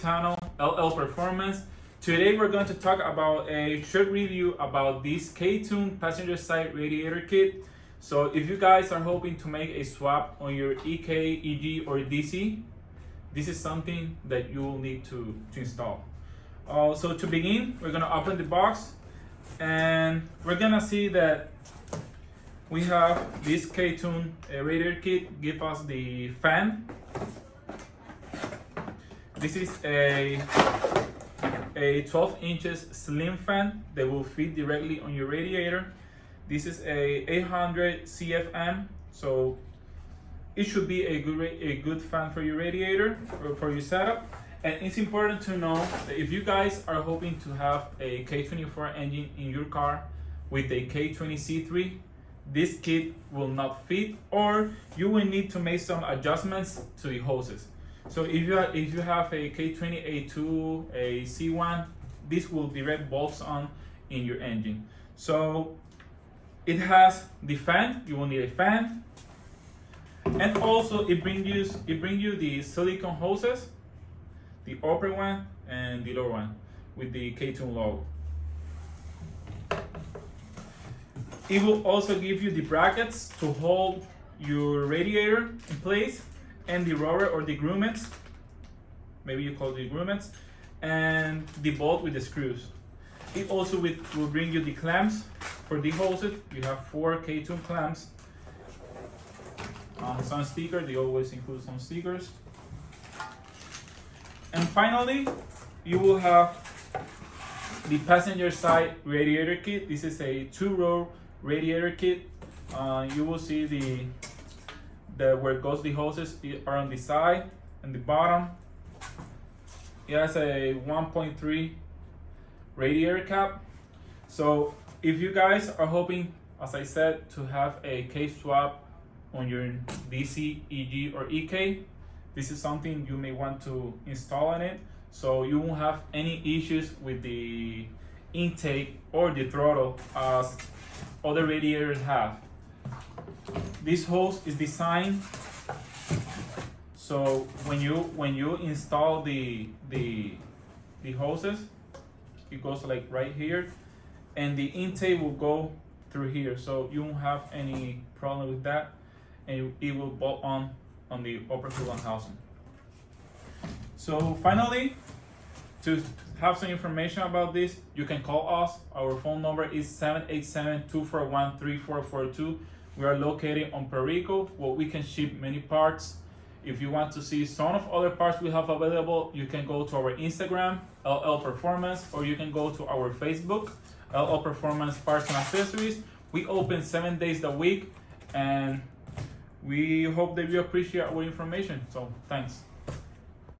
channel, LL Performance. Today we're going to talk about a short review about this Ktuned passenger side radiator kit. So if you guys are hoping to make a swap on your EK, EG or DC, this is something that you will need to install. So to begin, we're gonna open the box and we're gonna see that we have this Ktuned radiator kit. Give us the fan. This is a 12 inches slim fan that will fit directly on your radiator. This is a 800 CFM, so it should be a good fan for your radiator or for your setup. And it's important to know that if you guys are hoping to have a K24 engine in your car with a K20C3, this kit will not fit, or you will need to make some adjustments to the hoses. So if you have a K20A2, a C1, this will direct bolts on in your engine. So it has the fan. You will need a fan, and also it brings you the silicone hoses, the upper one and the lower one with the Ktuned logo. It will also give you the brackets to hold your radiator in place, and the rubber or the grommets, maybe you call it grommets, and the bolt with the screws. It also will bring you the clamps for the hoses. You have 4 Ktuned clamps. Some stickers, they always include some stickers. And finally, you will have the passenger side radiator kit. This is a 2-row radiator kit. You will see where it goes the hoses are on the side and the bottom. It has a 1.3 radiator cap. So if you guys are hoping, as I said, to have a case swap on your DC, EG or EK, this is something you may want to install in it, so you won't have any issues with the intake or the throttle as other radiators have. This hose is designed so when you install the hoses, it goes like right here, and the intake will go through here, so you won't have any problem with that, and it will bolt on the upper coolant housing. So finally, to have some information about this, you can call us. Our phone number is 787-241-3442. We are located on Puerto Rico, where we can ship many parts. If you want to see some of other parts we have available, you can go to our Instagram, LL Performance, or you can go to our Facebook, LL Performance Parts and Accessories. We open 7 days a week, and we hope that you appreciate our information. So thanks.